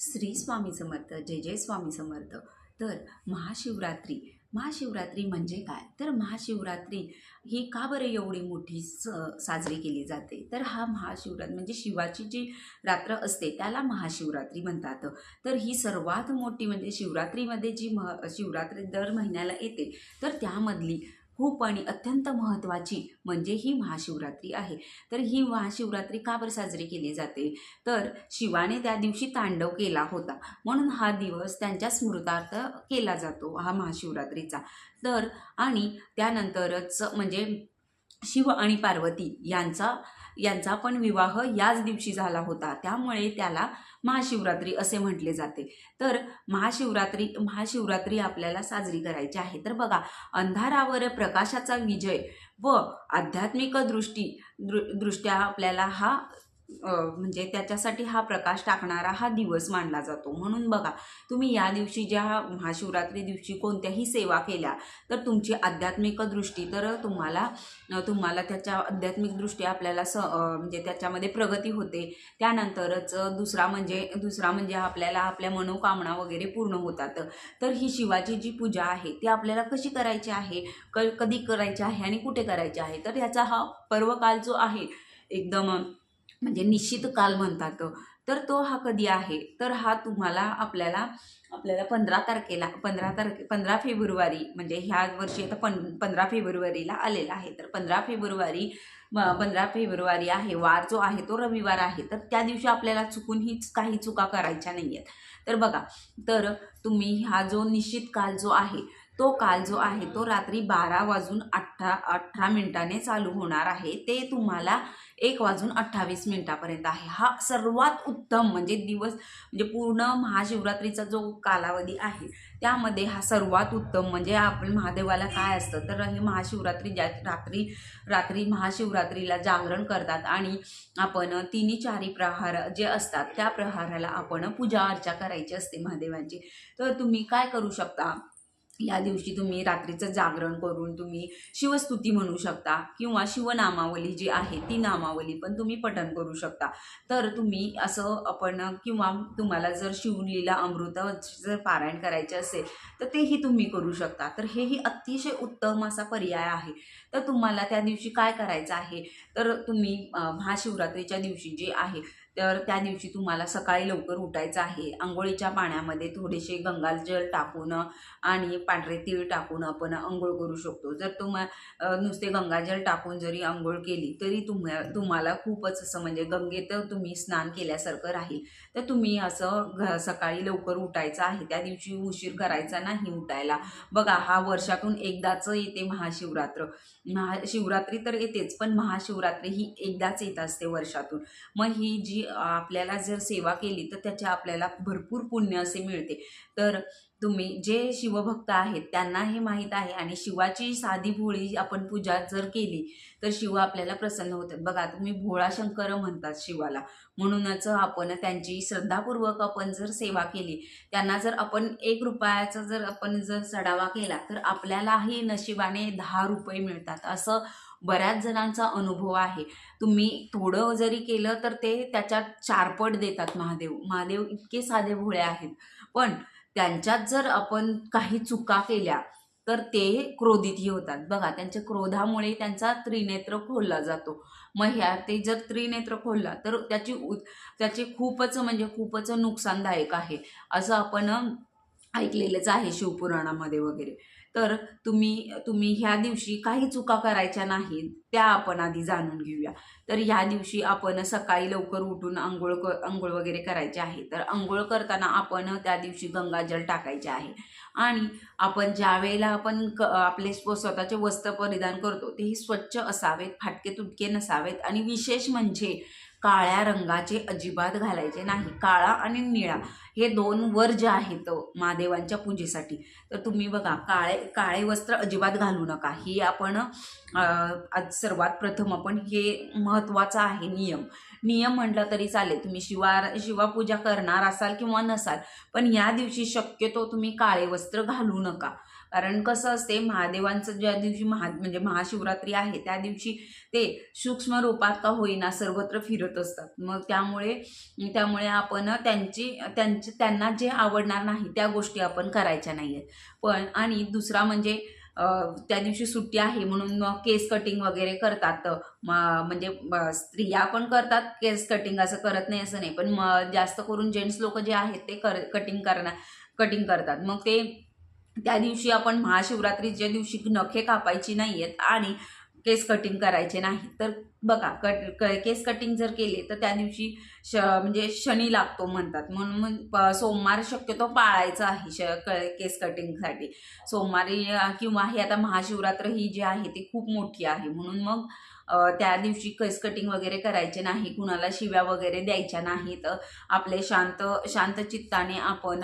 श्री स्वामी समर्थ. जय जय स्वामी समर्थ. तर महाशिवरात्री म्हणजे काय? तर महाशिवरात्री ही का बरं एवढी मोठी साजरी केली जाते? तर हा महाशिवरात्री म्हणजे शिवाची जी रात्र असते त्याला महाशिवरात्री म्हणतात. तर ही सर्वात मोठी म्हणजे शिवरात्रीमध्ये जी शिवरात्री दर महिन्याला येते, तर त्यामधली खूप आणि अत्यंत महत्त्वाची म्हणजे ही महाशिवरात्री आहे. तर ही महाशिवरात्री का बरं साजरी केली जाते? तर शिवाने त्या दिवशी तांडव केला होता, म्हणून हा दिवस त्यांच्या स्मृतार्थ केला जातो हा महाशिवरात्रीचा. तर आणि त्यानंतरच म्हणजे शिव आणि पार्वती यांचा यांचा पण विवाह याच दिवशी झाला होता, त्यामुळे त्याला महाशिवरात्री असे म्हटले जाते. तर महाशिवरात्री आपल्याला साजरी करायची आहे. तर बघा, अंधारावर प्रकाशाचा विजय व आध्यात्मिक दृष्ट्या आपल्याला हा म्हणजे त्याच्यासाठी हा प्रकाश टाकणारा हा दिवस मानला जातो. म्हणून बघा, तुम्ही या दिवशी ज्या महाशिवरात्री दिवशी कोणत्याही सेवा केल्या तर तुमची आध्यात्मिक दृष्टी तर तुम्हाला त्याच्या आध्यात्मिक दृष्टी आपल्याला म्हणजे त्याच्यामध्ये प्रगती होते. त्यानंतरच दुसरा म्हणजे आपल्याला आपल्या मनोकामना वगैरे पूर्ण होतात. तर ही शिवाची जी पूजा आहे ती आपल्याला कशी करायची आहे, कधी करायची आहे आणि कुठे करायची आहे? तर याचा हा पर्वकाल जो आहे एकदम म्हणजे निश्चित काल म्हणतात. तर तो हा कधी आहे? तर हा आपल्याला 15 फेब्रुवारी म्हणजे ह्या वर्षी आता 15 फेब्रुवारीला आलेला आहे. तर 15 फेब्रुवारी आहे, वार जो आहे तो रविवार आहे. तर त्या दिवशी आपल्याला चुकूनही काही चुका करायच्या नाही आहेत. तर बघा, तर तुम्ही हा जो निश्चित काल जो आहे तो रात्री 12:18 चालू होणार आहे. ते तुम्हाला 1:28 आहे. हा सर्वात उत्तम म्हणजे दिवस म्हणजे पूर्ण महाशिवरात्रीचा जो कालावधी आहे त्यामध्ये हा सर्वात उत्तम म्हणजे आपण महादेवाला काय असतं तर हे महाशिवरात्री रात्री महाशिवरात्रीला जागरण करतात आणि आपण 3-4 प्रहार जे असतात त्या प्रहाराला आपण पूजा अर्चा करायची असते महादेवांची. तर तुम्ही काय करू शकता, या दिवशी तुम्ही रात्रीचं जागरण करून तुम्ही शिवस्तुती म्हणू शकता किंवा शिवनामावली जी आहे ती नामावली पण तुम्ही पठण करू शकता. तर तुम्ही असं किंवा तुम्हाला जर शिवलीला अमृत जर पारायण करायचे असेल तर तेही तुम्ही करू शकता. तर हेही अतिशय उत्तम असा पर्याय आहे. तर तुम्हाला त्या दिवशी काय करायचं आहे, तर तुम्ही महाशिवरात्रीच्या दिवशी जे आहे तर त्या दिवशी तुम्हाला सकाळी लवकर उठायचं आहे. अंघोळीच्या पाण्यामध्ये थोडेसे गंगाजल टाकून आणि पांढरे तीळ टाकून आपण अंघोळ करू शकतो. जर नुसते गंगाजल टाकून जरी अंघोळ केली तरी तुम्हाला खूपच असं म्हणजे गंगेत तुम्ही स्नान केल्यासारखं राहील. तर तुम्ही असं सकाळी लवकर उठायचं आहे. त्या दिवशी उशीर करायचा नाही उठायला. बघा, हा वर्षातून एकदाच येते महाशिवरात्री तर येतेच, पण महाशिवरात्री ही एकदाच येत असते वर्षातून. मग ही जी आपल्याला जर सेवा केली तर त्याचे आपल्याला भरपूर पुण्य असे मिळते. तर तुम्ही जे शिवभक्त आहेत त्यांना हे माहीत आहे आणि शिवाची साधी भोळी आपण पूजा जर केली तर शिव आपल्याला प्रसन्न होतात. बघा, तुम्ही भोळा शंकर म्हणतात शिवाला, म्हणूनच आपण त्यांची श्रद्धापूर्वक आपण जर सेवा केली, त्यांना जर आपण 1 रुपयाचा जर आपण जर चढावा केला तर आपल्यालाही नशिबाने 10 रुपये मिळतात. असं बऱ्याच जणांचा अनुभव आहे. तुम्ही थोडं जरी केलं तर ते त्याच्यात 4 पट देतात महादेव इतके साधे भोळे आहेत. पण त्यांच्यात जर आपण काही चुका केल्या तर ते क्रोधितही होतात. बघा, त्यांच्या क्रोधामुळे त्यांचा त्रिनेत्र खोलला जातो. मग ते जर त्रिनेत्र खोलला तर त्याचे खूपच नुकसानदायक आहे असं आपण ऐकलेलंच आहे शिवपुराणामध्ये वगैरे. तर तुम्ही ह्या दिवशी काही चुका करायच्या नाहीत, त्या आपण आधी जाणून घेऊया. तर ह्या दिवशी आपण सकाळी लवकर उठून अंघोळ वगैरे करायचे आहे. तर अंघोळ करताना आपण त्या दिवशी गंगाजल टाकायचे आहे आणि आपण ज्या वेळेला आपण आपले स्वतःचे वस्त्र परिधान करतो तेही स्वच्छ असावेत, फाटके तुटके नसावेत आणि विशेष म्हणजे काळ्या रंगाचे अजिबात घालायचे नाही. काळा आणि निळा हे 2 वर्ज्य आहेत महादेवांच्या पूजेसाठी. तर तुम्ही बघा, काळे वस्त्र अजिबात घालू नका. ही आपण आज सर्वात प्रथम आपण हे महत्त्वाचा आहे नियम म्हटलं तरी चालेल. तुम्ही शिवापूजा करणार असाल किंवा नसाल, पण या दिवशी शक्यतो तुम्ही काळे वस्त्र घालू नका. कारण कसं असते, महादेवांचं ज्या दिवशी म्हणजे महाशिवरात्री आहे त्या दिवशी ते सूक्ष्म रूपात का होईना सर्वत्र फिरत असतात. मग त्यामुळे आपण त्यांना जे आवडणार नाही त्या गोष्टी आपण करायच्या नाहीयेत. पण आणि दुसरा म्हणजे त्या दिवशी सुट्टी आहे म्हणून केस कटिंग वगैरे करतात. म्हणजे स्त्रिया पण करतात केस कटिंग, असं करत नाही असं नाही, पण जास्त करून जेंट्स लोक जे आहेत ते कटिंग करतात. मग ते त्या दिवशी आपण महाशिवरात्रीच्या दिवशी नखे कापायची नाहीयेत आणि केस कटिंग करायचे नाही. तर बघा, केस कटिंग जर केले तर त्या दिवशी म्हणजे शनी लागतो म्हणतात, म्हणून सोमवार शक्यतो पाळायचं आहे केस कटिंगसाठी. सोमवारी किंवा हे आता महाशिवरात्र ही जी आहे ती खूप मोठी आहे, म्हणून मग त्या दिवशी केस कटिंग वगैरे करायचे नाही, कुणाला शिव्या वगैरे द्यायच्या नाहीत. आपले शांत चित्ताने आपण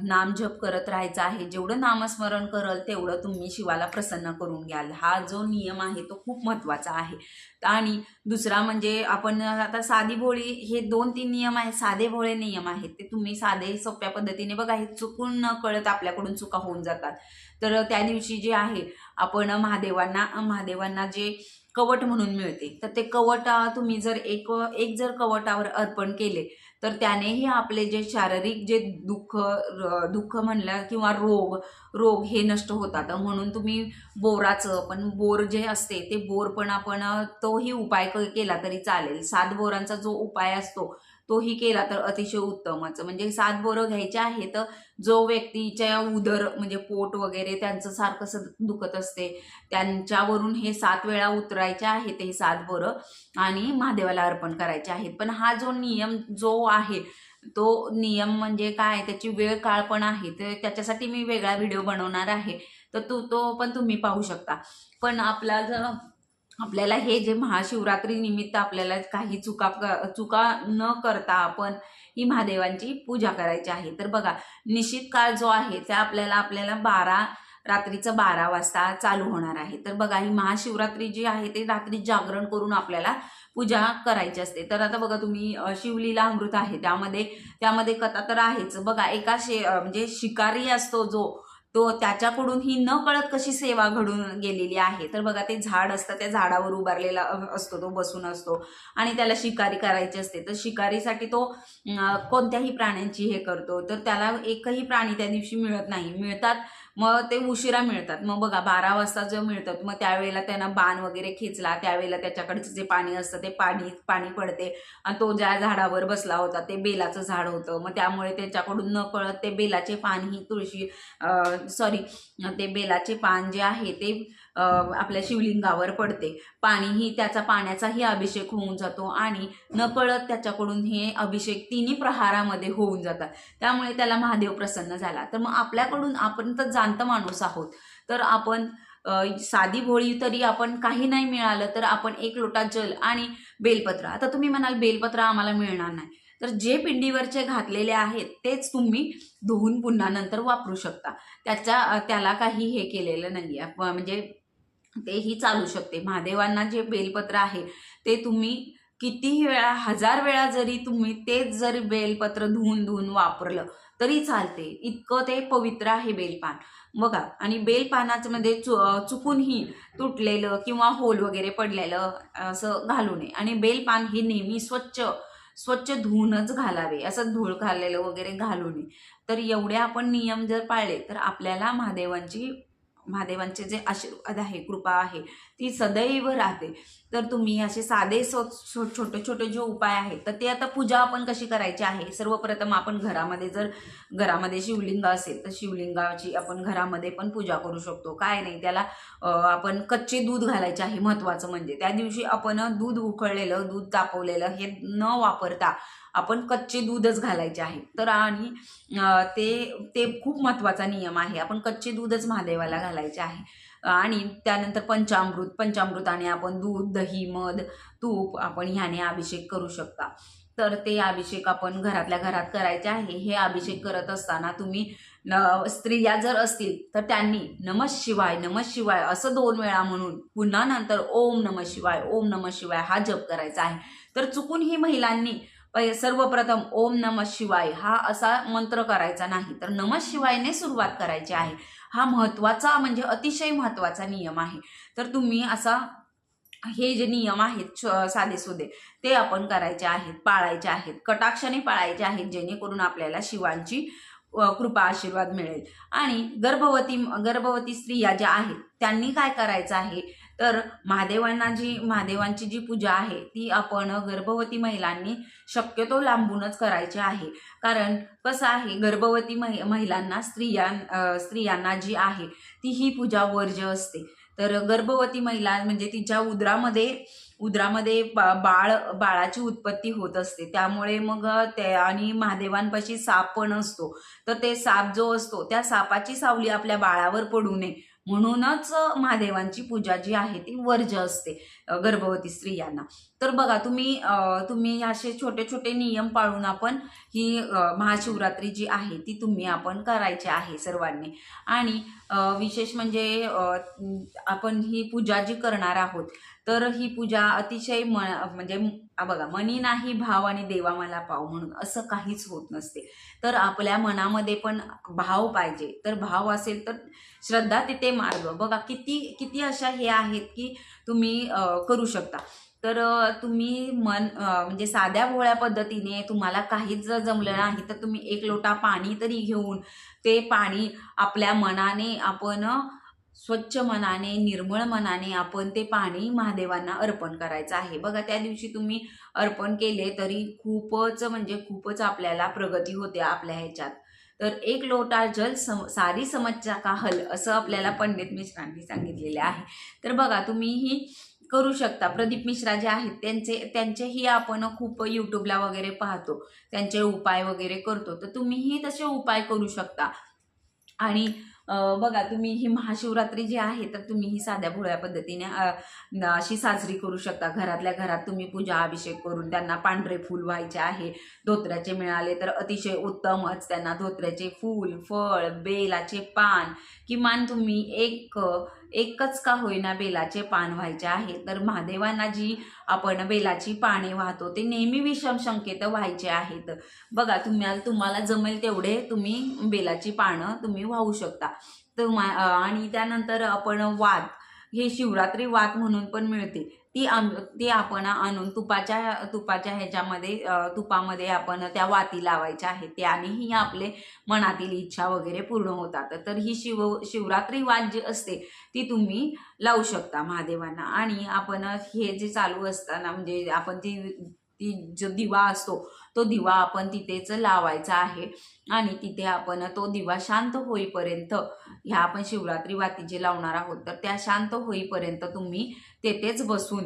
नामजप करत राहायचं आहे. जेवढं नामस्मरण करल तेवढं तुम्ही शिवाला प्रसन्न करून घ्याल. हा जो नियम आहे तो खूप महत्त्वाचा आहे. आणि दुसरा म्हणजे आपण आता साधी भोळी, हे 2-3 नियम आहेत, साधे भोळे नियम आहेत, ते तुम्ही साधे सोप्या पद्धतीने बघा. हे चुकून न कळत आपल्याकडून चुका होऊन जातात. तर त्या दिवशी जे आहे आपण महादेवांना जे कवट म्हणून मिळते, तर ते कवट तुम्ही जर एक जर कवटावर अर्पण केले तर त्यानेही आपले जे शारीरिक जे दुःख म्हणलं किंवा रोग हे नष्ट होतात. म्हणून तुम्ही बोराचं पण, बोर जे असते ते बोर पण आपण तोही उपाय केला तरी चालेल. 7 बोरांचा जो उपाय असतो तोही केला तर अतिशय उत्तमच. म्हणजे 7 बोरं घ्यायचे आहेत. जो व्यक्तीच्या उदर म्हणजे पोट वगैरे त्यांचं सारखं दुखत असते त्यांच्यावरून हे 7 वेळा उतरायचे आहेत हे 7 बोरं आणि महादेवाला अर्पण करायचे आहेत. पण हा जो नियम जो आहे तो नियम म्हणजे काय, त्याची वेळ काळ पण आहे, तर त्याच्यासाठी मी वेगळा व्हिडिओ बनवणार आहे, तर तो पण तुम्ही पाहू शकता. पण आपल्याला हे जे महाशिवरात्री निमित्त आपल्याला काही चुका न करता आपण ही महादेवांची पूजा करायची आहे. तर बघा, निश्चित काळ जो आहे त्या आपल्याला रात्रीचं 12 वाजता चालू होणार आहे. तर बघा, ही महाशिवरात्री जी आहे ते रात्री जागरण करून आपल्याला पूजा करायची असते. तर आता बघा तुम्ही, शिवलीला अमृत आहे, त्यामध्ये कथा तर आहेच. बघा, म्हणजे शिकारी असतो जो, तो त्याच्याकडून ही न कळत कशी सेवा घडून गेलेली आहे. तर बघा, ते झाड असतं, त्या झाडावर उभारलेला असतो, तो बसून असतो आणि त्याला शिकारी करायची असते. तर शिकारीसाठी तो कोणत्याही प्राण्यांची हे करतो, तर त्याला एकही प्राणी त्या दिवशी मिळत नाही. मिळतात मग ते उशिरा मिळतात. मग बघा 12 वाजता जे मिळतात, मग त्यावेळेला त्यांना बाण वगैरे खेचला, त्यावेळेला त्याच्याकडचं जे पाणी असतं ते पाणी पडते आणि तो ज्या झाडावर बसला होता ते बेलाचं झाड होतं. मग त्यामुळे त्याच्याकडून न कळत ते बेलाचे पान ही ते बेलाचे पान जे आहे ते आपल्या शिवलिंगावर पडते. पाण्याचाही अभिषेक होऊन जातो आणि नकळत त्याच्याकडून हे अभिषेक 3 प्रहारामध्ये होऊन जातात. त्यामुळे त्याला महादेव प्रसन्न झाला. तर मग आपण तर जाणत माणूस आहोत, तर आपण साधी भोळी तरी आपण काही नाही मिळालं तर आपण 1 लोटा जल आणि बेलपत्र. आता तुम्ही म्हणाल बेलपत्र आम्हाला मिळणार नाही, तर जे पिंडीवरचे घातलेले आहेत तेच तुम्ही धुवून पुन्हा नंतर वापरू शकता. त्याला काही हे केलेलं नाही आहे, म्हणजे तेही चालू शकते. महादेवांना जे बेलपत्र आहे ते तुम्ही कितीही वेळा, 1000 वेळा जरी तुम्ही तेच जरी बेलपत्र धुवून वापरलं तरी चालते. इतकं ते पवित्र आहे बेलपान. बघा, आणि बेलपानाचं मध्ये चुकूनही तुटलेलं किंवा होल वगैरे पडलेलं असं घालू नये. आणि बेलपान हे नेहमी स्वच्छ धुवूनच घालावे, असं धूळ खाल्लेलं वगैरे घालू नये. तर एवढे आपण नियम जर पाळले तर आपल्याला महादेवांचे जे आशीर्वाद आहे, कृपा आहे, ती सदैव राहते. तर तुम्ही असे साधे छोटे जे उपाय आहेत, तर ते आता पूजा आपण कशी करायची आहे. सर्वप्रथम आपण घरामध्ये शिवलिंग असेल तर शिवलिंगाची आपण घरामध्ये पण पूजा करू शकतो. काय नाही, त्याला आपण कच्चे दूध घालायचे आहे. महत्त्वाचं म्हणजे त्या दिवशी आपण दूध तापवलेलं हे न वापरता आपण कच्चे दूधच घालायचे आहे. तर आणि ते खूप महत्त्वाचा नियम आहे. आपण कच्चे दूधच महादेवाला घालायचे आहे. आणि त्यानंतर पंचामृताने आपण दूध, दही, मध, तूप आपण ह्याने अभिषेक करू शकता. तर ते अभिषेक आपण घरातल्या घरात करायचे आहे. हे अभिषेक करत असताना तुम्ही स्त्रिया जर असतील तर त्यांनी नमः शिवाय असं 2 वेळा म्हणून पुन्हा नंतर ओम नमः शिवाय हा जप करायचा आहे. तर चुकून ही महिलांनी सर्वप्रथम ओम नमः शिवाय हा असा मंत्र करायचा नाही, तर नमः शिवायने सुरुवात करायची आहे. हा महत्त्वाचा म्हणजे अतिशय महत्त्वाचा नियम आहे. तर तुम्ही असा हे जे नियम आहेत साधेसुधे ते आपण करायचे आहेत, पाळायचे आहेत, कटाक्षाने पाळायचे आहेत, जेणेकरून आपल्याला शिवांची कृपा आशीर्वाद मिळेल. आणि गर्भवती स्त्रिया ज्या आहेत त्यांनी काय करायचं आहे, तर महादेवांची जी पूजा आहे ती आपण गर्भवती महिलांनी शक्यतो लांबूनच करायची आहे. कारण कसं आहे, गर्भवती महिलांना स्त्रियांना जी आहे ती ही पूजा वर्ज्य असते. तर गर्भवती महिला म्हणजे तिच्या उदरामध्ये बाळाची उत्पत्ती होत असते, त्यामुळे मग ते आणि महादेवांपाशी साप पण असतो, तर ते साप जो असतो त्या सापाची सावली आपल्या बाळावर पडू नये म्हणूनच महादेवांची पूजा जी आहे ती वर्ज्य असते गर्भवती स्त्रियांना. तर बघा तुम्ही असे छोटे छोटे नियम पाळून आपण ही महाशिवरात्री जी आहे ती आपण करायची आहे सर्वांनी. आणि विशेष म्हणजे आपण ही पूजा जी करणार आहोत तर ही पूजा अतिशय म्हणजे बघा, मनी नाही भाव आणि देवा मला पाव म्हणून असं काहीच होत नसते. तर आपल्या मनामध्ये पण भाव पाहिजे, तर भाव असेल तर श्रद्धा तिथे मार्ग. बघा किती किती अशा हे आहेत की तुम्ही करू शकता. तर तुम्ही म्हणजे साध्या भोळ्या पद्धतीने तुम्हाला काहीच जर जमलं नाही तर तुम्ही 1 लोटा पाणी तरी घेऊन ते पाणी आपल्या मनाने आपण स्वच्छ मनाने, निर्मळ मनाने आपण ते पाणी महादेवांना अर्पण करायचं आहे. बघा त्या दिवशी तुम्ही अर्पण केले तरी खूपच आपल्याला प्रगती होते आपल्या ह्याच्यात. तर 1 लोटा जल सारी समस्या का हल असं आपल्याला पंडित मिश्रांनी सांगितलेले आहे. तर बघा तुम्हीही करू शकता. प्रदीप मिश्रा जे आहेत त्यांचेही आपण खूप यूट्यूबला वगैरे पाहतो, त्यांचे उपाय वगैरे करतो, तर तुम्हीही तसे उपाय करू शकता. आणि बघा तुम्ही ही महाशिवरात्री जी आहे तर तुम्ही ही साध्या भोळ्या पद्धतीने अशी साजरी करू शकता. घरातल्या घरात तुम्ही पूजा अभिषेक करून त्यांना पांढरे फूल व्हायचे आहे. धोत्र्याचे मिळाले तर अतिशय उत्तमच. त्यांना धोत्र्याचे फूल, फळ, बेलाचे पान, किमान तुम्ही एकच का होईना बेलाचे पान व्हायचे आहे. तर महादेवांना जी आपण बेलाची पाने वाहतो ते नेहमी विषम संकेत व्हायचे आहेत. बघा तुम्हाला जमेल तेवढे तुम्ही बेलाची पानं तुम्ही वाहू शकता. आणि त्यानंतर आपण वात, हे शिवरात्री वात म्हणून पण मिळते, ती आपण आणून तुपाच्या ह्याच्यामध्ये तुपामध्ये आपण त्या वाती लावायच्या आहेत. त्यानेही आपले मनातील इच्छा वगैरे पूर्ण होतात. तर ही शिवरात्री वात जी असते ती तुम्ही लावू शकता महादेवांना. आणि आपण हे जे चालू असताना म्हणजे आपण ती जो दिवा असतो तो दिवा आपण तिथेच लावायचा आहे. आणि तिथे आपण तो दिवा शांत होईपर्यंत, ह्या आपण शिवरात्री वाती जे लावणार आहोत तर त्या शांत होईपर्यंत तुम्ही तेथेच बसून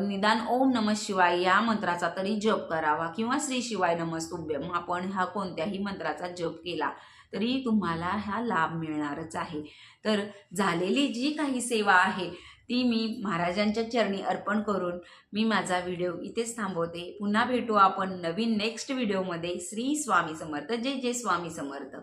निदान ओम नमः शिवाय या मंत्राचा तरी जप करावा, किंवा श्री शिवाय नमस्तुभ्यम आपण हा कोणत्याही मंत्राचा जप केला तरी तुम्हाला हा लाभ मिळणारच आहे. तर झालेली जी काही सेवा आहे ती मी महाराजांच्या चरणी अर्पण करून मी माझा व्हिडिओ इथेच थांबवते. पुन्हा भेटू आपण नवीन नेक्स्ट व्हिडिओमध्ये. श्री स्वामी समर्थ. जय जय स्वामी समर्थ.